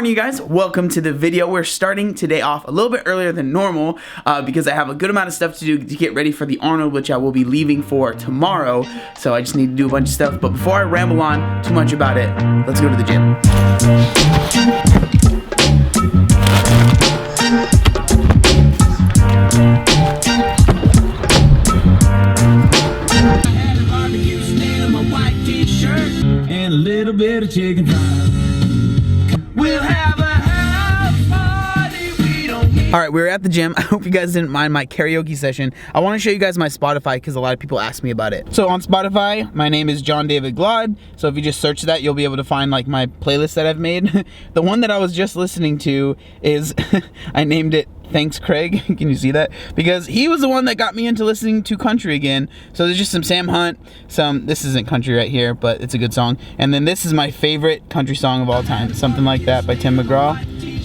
morning, you guys. Welcome to the video. We're starting today off a little bit earlier than normal because I have a good amount of stuff to do to get ready for the Arnold, which I will be leaving for tomorrow. So I just need to do a bunch of stuff. But before I ramble on too much about it, let's go to the gym. And a little bit of chicken fried. We'll have a house party. We don't need. All right, we're at the gym. I hope you guys didn't mind my karaoke session. I want to show you guys my Spotify because a lot of people ask me about it. So on Spotify, my name is John David Glod. So if you just search that, you'll be able to find like my playlist that I've made. The one that I was just listening to is, I named it Thanks Craig. Can you see that? Because he was the one that got me into listening to country again. So there's just some Sam Hunt, this isn't country right here, but it's a good song. And then this is my favorite country song of all time, Something Like That by Tim McGraw.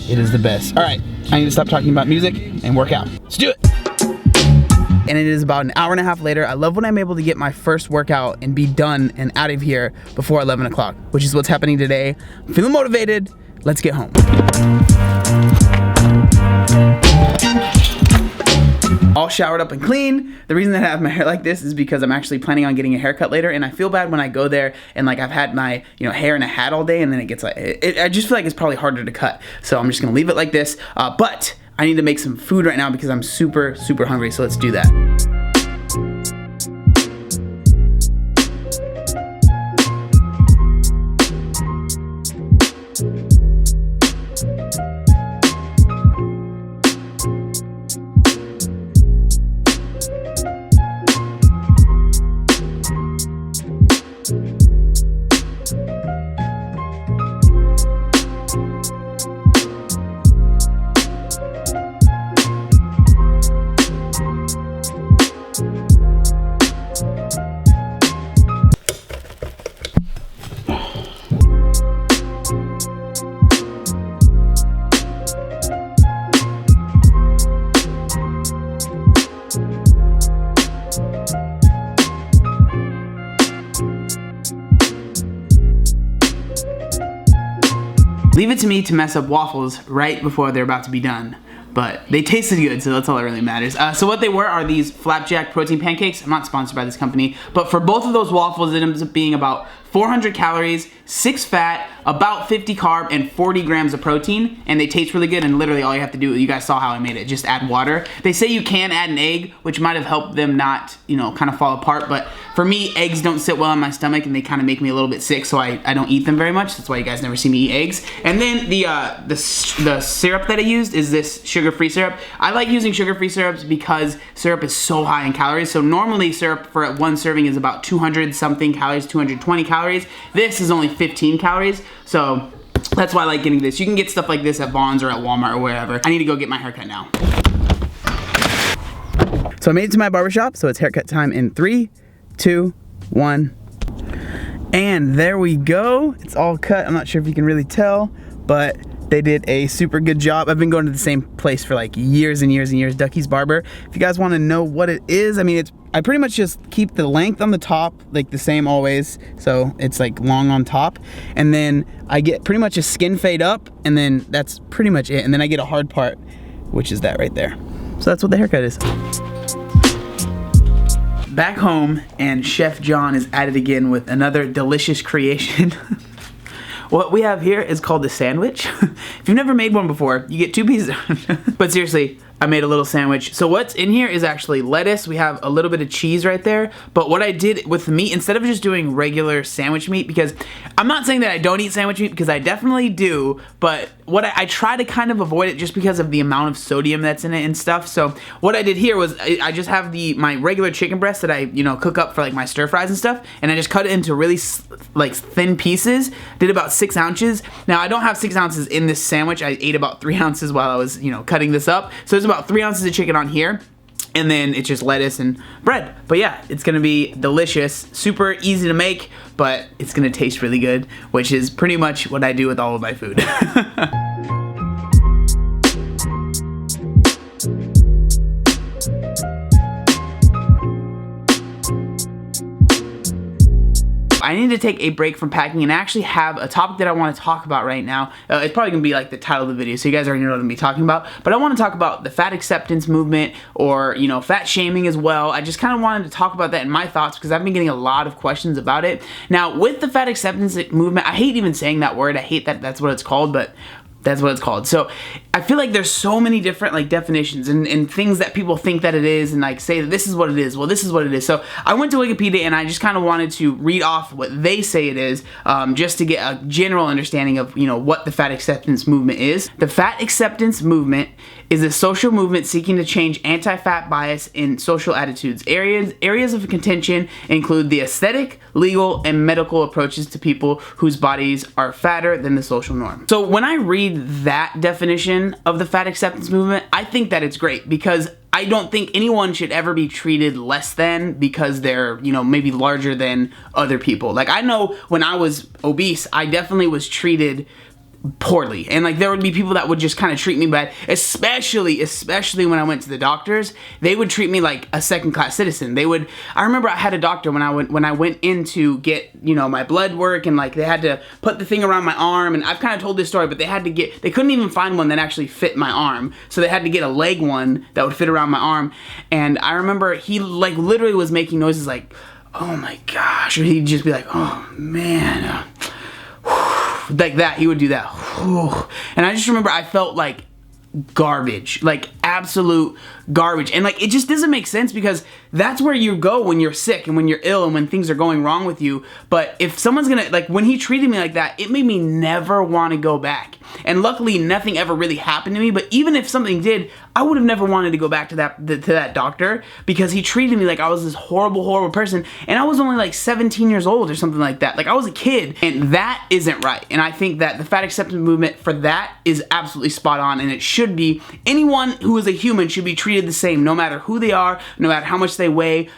It is the best. All right, I need to stop talking about music and work out. Let's do it. And it is about an hour and a half later. I love when I'm able to get my first workout and be done and out of here before 11 o'clock, which is what's happening today. I'm feeling motivated. Let's get home. All showered up and clean. The reason that I have my hair like this is because I'm actually planning on getting a haircut later, and I feel bad when I go there and like I've had my hair in a hat all day, and then it gets like I just feel like it's probably harder to cut. So I'm just gonna leave it like this. But I need to make some food right now because I'm super hungry. So let's do that. Leave it to me to mess up waffles right before they're about to be done. But they tasted good, so that's all that really matters. So what they were are these flapjack protein pancakes. I'm not sponsored by this company, but for both of those waffles, it ends up being about 400 calories, 6 fat, about 50 carb, and 40 grams of protein, and they taste really good, and literally all you have to do, you guys saw how I made it, just add water. They say you can add an egg, which might have helped them not, kind of fall apart, but for me, eggs don't sit well in my stomach, and they kind of make me a little bit sick, so I don't eat them very much. That's why you guys never see me eat eggs. And then the syrup that I used is this sugar-free syrup. I like using sugar-free syrups because syrup is so high in calories, so normally syrup for one serving is about 200 something calories, 220 calories. This is only 15 calories, so that's why I like getting this. You can get stuff like this at Vons or at Walmart or wherever. I need to go get my haircut now. So I made it to my barbershop, so it's haircut time in 3, 2, 1. And there we go. It's all cut. I'm not sure if you can really tell, but they did a super good job. I've been going to the same place for like years and years and years, Ducky's Barber. If you guys want to know what it is, I pretty much just keep the length on the top like the same always, so it's like long on top, and then I get pretty much a skin fade up, and then that's pretty much it, and then I get a hard part, which is that right there. So that's what the haircut is. Back home, and Chef John is at it again with another delicious creation. What we have here is called the sandwich. If you've never made one before, you get 2 pieces. But seriously, I made a little sandwich. So what's in here is actually lettuce. We have a little bit of cheese right there. But what I did with the meat, instead of just doing regular sandwich meat, because I'm not saying that I don't eat sandwich meat, because I definitely do, but what I try to kind of avoid it just because of the amount of sodium that's in it and stuff. So what I did here was I just have my regular chicken breast that I cook up for like my stir fries and stuff, and I just cut it into really like thin pieces. Did about 6 ounces. Now I don't have 6 ounces in this sandwich. I ate about 3 ounces while I was cutting this up. So there's about 3 ounces of chicken on here, and then it's just lettuce and bread. But yeah, it's gonna be delicious, super easy to make, but it's gonna taste really good, which is pretty much what I do with all of my food. I need to take a break from packing and actually have a topic that I want to talk about right now. It's probably gonna be like the title of the video, so you guys already know what I'm gonna be talking about. But I want to talk about the fat acceptance movement, or fat shaming as well. I just kind of wanted to talk about that in my thoughts because I've been getting a lot of questions about it. Now, with the fat acceptance movement, I hate even saying that word. I hate that that's what it's called, but that's what it's called. So I feel like there's so many different like definitions and things that people think that it is, and like say that this is what it is. Well, this is what it is. So I went to Wikipedia and I just kind of wanted to read off what they say it is, just to get a general understanding of what the fat acceptance movement is. The fat acceptance movement is a social movement seeking to change anti-fat bias in social attitudes. Areas of contention include the aesthetic, legal, and medical approaches to people whose bodies are fatter than the social norm. So when I read that definition of the fat acceptance movement, I think that it's great because I don't think anyone should ever be treated less than because they're, maybe larger than other people. Like, I know when I was obese, I definitely was treated poorly, and like there would be people that would just kind of treat me bad, especially when I went to the doctors. They would treat me like a second-class citizen. I remember I had a doctor when I went in to get my blood work, and like they had to put the thing around my arm, and I've kind of told this story, but they couldn't even find one that actually fit my arm, so they had to get a leg one that would fit around my arm. And I remember he like literally was making noises like, oh my gosh, or he'd just be like, oh man, like that. He would do that. And I just remember I felt like garbage, like absolute garbage. And like it just doesn't make sense because that's where you go when you're sick and when you're ill and when things are going wrong with you. But if someone's gonna, like, when he treated me like that, it made me never want to go back. And luckily nothing ever really happened to me, but even if something did, I would have never wanted to go back to that doctor because he treated me like I was this horrible person, and I was only like 17 years old or something like that. Like, I was a kid, and that isn't right. And I think that the fat acceptance movement for that is absolutely spot on, and it should be. Anyone who is a human should be treated the same, no matter who they are, no matter how much they weigh.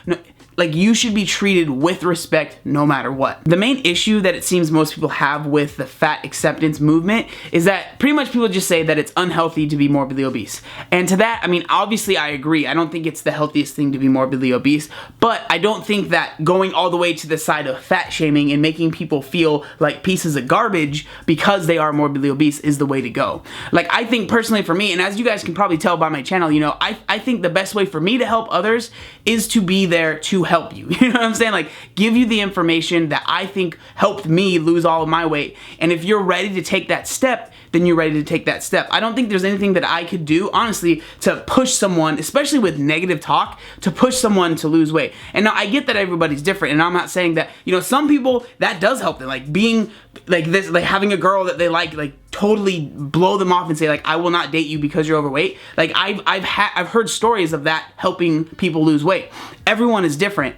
Like, you should be treated with respect no matter what. The main issue that it seems most people have with the fat acceptance movement is that pretty much people just say that it's unhealthy to be morbidly obese. And to that, I mean, obviously I agree. I don't think it's the healthiest thing to be morbidly obese, but I don't think that going all the way to the side of fat shaming and making people feel like pieces of garbage because they are morbidly obese is the way to go. Like, I think personally for me, and as you guys can probably tell by my channel, I think the best way for me to help others is to be there to help you. You know what I'm saying? Like, give you the information that I think helped me lose all of my weight. And if you're ready to take that step, then you're ready to take that step. I don't think there's anything that I could do, honestly, to push someone, especially with negative talk, to push someone to lose weight. And now I get that everybody's different, and I'm not saying that, some people, that does help them. Like, being like this, like having a girl that they like totally blow them off and say, like, I will not date you because you're overweight. Like, I've heard stories of that helping people lose weight. Everyone is different,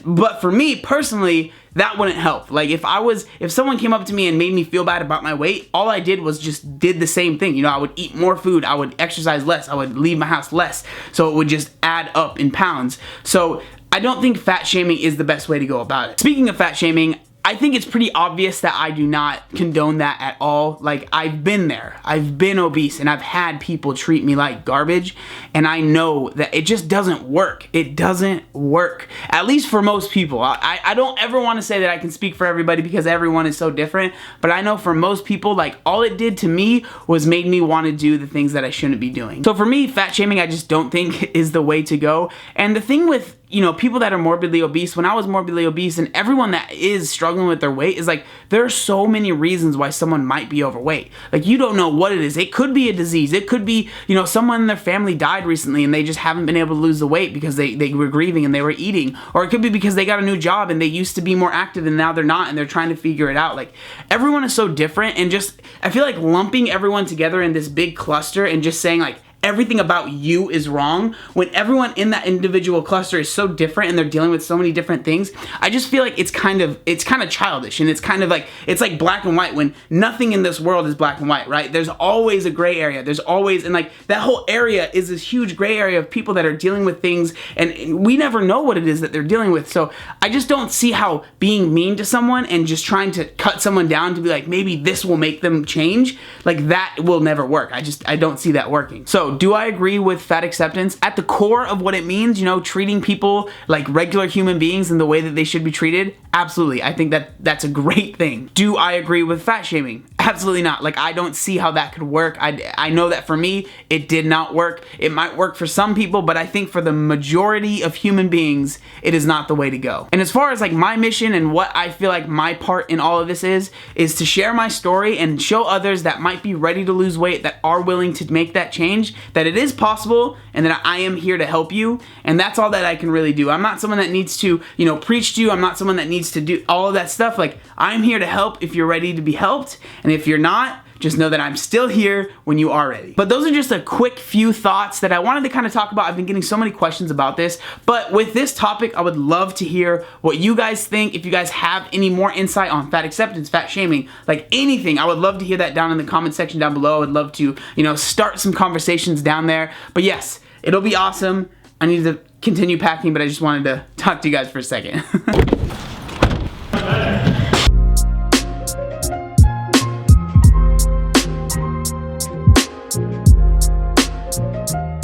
but for me personally, that wouldn't help. Like, if someone came up to me and made me feel bad about my weight, all I did was just did the same thing. I would eat more food, I would exercise less, I would leave my house less, so it would just add up in pounds. So I don't think fat shaming is the best way to go about it. Speaking of fat shaming, I think it's pretty obvious that I do not condone that at all. Like, I've been there. I've been obese, and I've had people treat me like garbage, and I know that it just doesn't work. It doesn't work, at least for most people. I don't ever want to say that I can speak for everybody because everyone is so different, but I know for most people, like, all it did to me was made me want to do the things that I shouldn't be doing. So for me, fat shaming, I just don't think is the way to go. And the thing with people that are morbidly obese, when I was morbidly obese, and everyone that is struggling with their weight, is like, there are so many reasons why someone might be overweight. Like, you don't know what it is. It could be a disease. It could be, someone in their family died recently and they just haven't been able to lose the weight because they were grieving and they were eating. Or it could be because they got a new job and they used to be more active and now they're not, and they're trying to figure it out. Like, everyone is so different, and just, I feel like lumping everyone together in this big cluster and just saying, like, everything about you is wrong when everyone in that individual cluster is so different and they're dealing with so many different things. I just feel like it's kind of childish, and it's kind of like, it's like black and white when nothing in this world is black and white, right? There's always a gray area. There's always, and like, that whole area is this huge gray area of people that are dealing with things, and we never know what it is that they're dealing with. So I just don't see how being mean to someone and just trying to cut someone down to be like, maybe this will make them change, like, that will never work. I don't see that working. So do I agree with fat acceptance? At the core of what it means, treating people like regular human beings in the way that they should be treated, Absolutely. I think that that's a great thing. Do I agree with fat shaming? Absolutely not. Like, I don't see how that could work. I know that for me, it did not work. It might work for some people, but I think for the majority of human beings, it is not the way to go. And as far as like my mission and what I feel like my part in all of this is to share my story and show others that might be ready to lose weight, that are willing to make that change, that it is possible, and that I am here to help you. And that's all that I can really do. I'm not someone that needs to, you know, preach to you. I'm not someone that needs to do all of that stuff. Like, I'm here to help if you're ready to be helped. And if you're not, just know that I'm still here when you are ready. But those are just a quick few thoughts that I wanted to kind of talk about. I've been getting so many questions about this, but with this topic, I would love to hear what you guys think. If you guys have any more insight on fat acceptance, fat shaming, like anything, I would love to hear that down in the comment section down below. I would love to, you know, start some conversations down there. But yes, it'll be awesome. I need to continue packing, but I just wanted to talk to you guys for a second.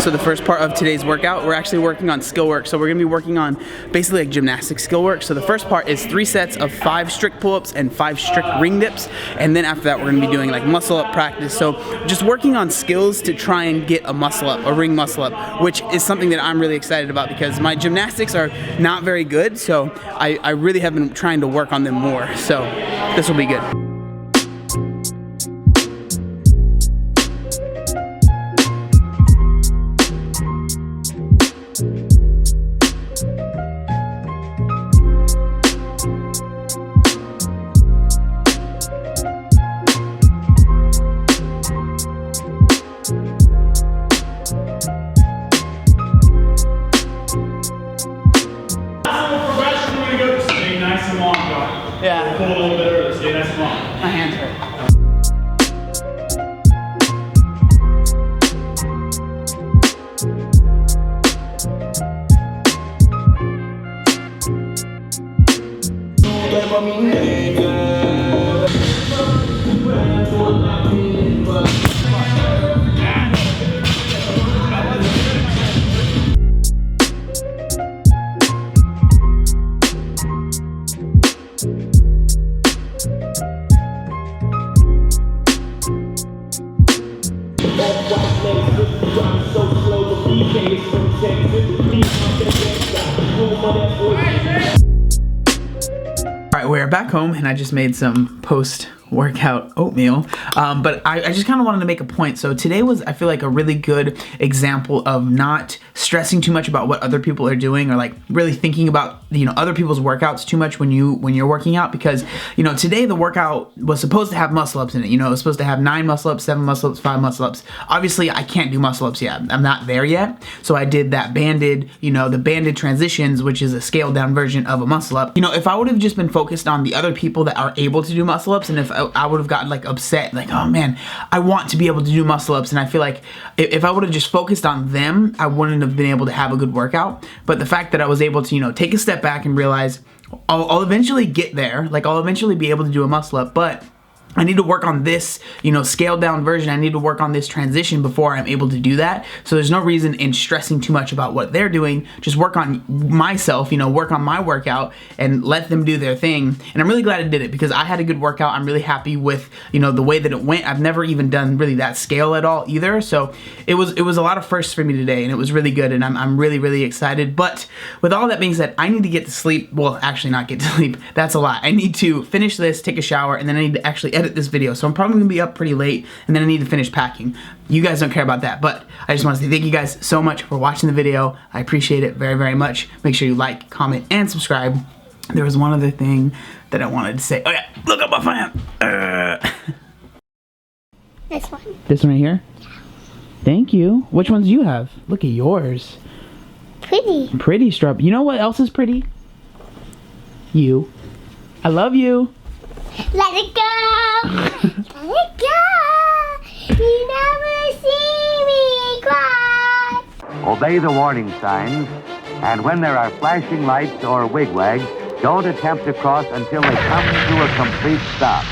So the first part of today's workout, we're actually working on skill work. So we're gonna be working on basically like gymnastic skill work. So the first part is 3 sets of 5 strict pull-ups and 5 strict ring dips. And then after that, we're gonna be doing like muscle up practice. So just working on skills to try and get a muscle up, a ring muscle up, which is something that I'm really excited about because my gymnastics are not very good. So I really have been trying to work on them more. So this will be good. Yeah. Pull a little bit early, stay nice and long. My hands hurt. Alright, we're back home and I just made some post-workout oatmeal, but I just kind of wanted to make a point. So today was, I feel like, a really good example of not stressing too much about what other people are doing, or like really thinking about, you know, other people's workouts too much when you're working out, because, you know, today the workout was supposed to have muscle ups in it. You know, it was supposed to have 9 muscle ups, 7 muscle ups, 5 muscle ups. Obviously I can't do muscle ups yet. I'm not there yet. So I did that banded, you know, the banded transitions, which is a scaled down version of a muscle up. You know, if I would have just been focused on the other people that are able to do muscle ups, and if I would have gotten like upset, like, oh man, I want to be able to do muscle ups, and I feel like if I would have just focused on them, I wouldn't have been able to have a good workout. But the fact that I was able to, you know, take a step back and realize I'll eventually get there, like I'll eventually be able to do a muscle up, but I need to work on this, you know, scaled down version. I need to work on this transition before I'm able to do that. So there's no reason in stressing too much about what they're doing. Just work on myself, you know, work on my workout and let them do their thing. And I'm really glad I did it because I had a good workout. I'm really happy with, you know, the way that it went. I've never even done really that scale at all either. So it was a lot of firsts for me today, and it was really good, and I'm really, really excited. But with all that being said, I need to get to sleep. Well, actually not get to sleep. That's a lot. I need to finish this, take a shower, and then I need to actually edit this video. So I'm probably gonna be up pretty late, and then I need to finish packing. You guys don't care about that, but I just want to say thank you guys so much for watching the video. I appreciate it very, very much. Make sure you like, comment, and subscribe. There was one other thing that I wanted to say. Oh yeah, look up my phone. This one. This one right here? Thank you. Which ones do you have? Look at yours. Pretty. Pretty strap. You know what else is pretty? You. I love you. Let it go. Let it go. You never see me cry. Obey the warning signs, and when there are flashing lights or wigwags, don't attempt to cross until they come to a complete stop.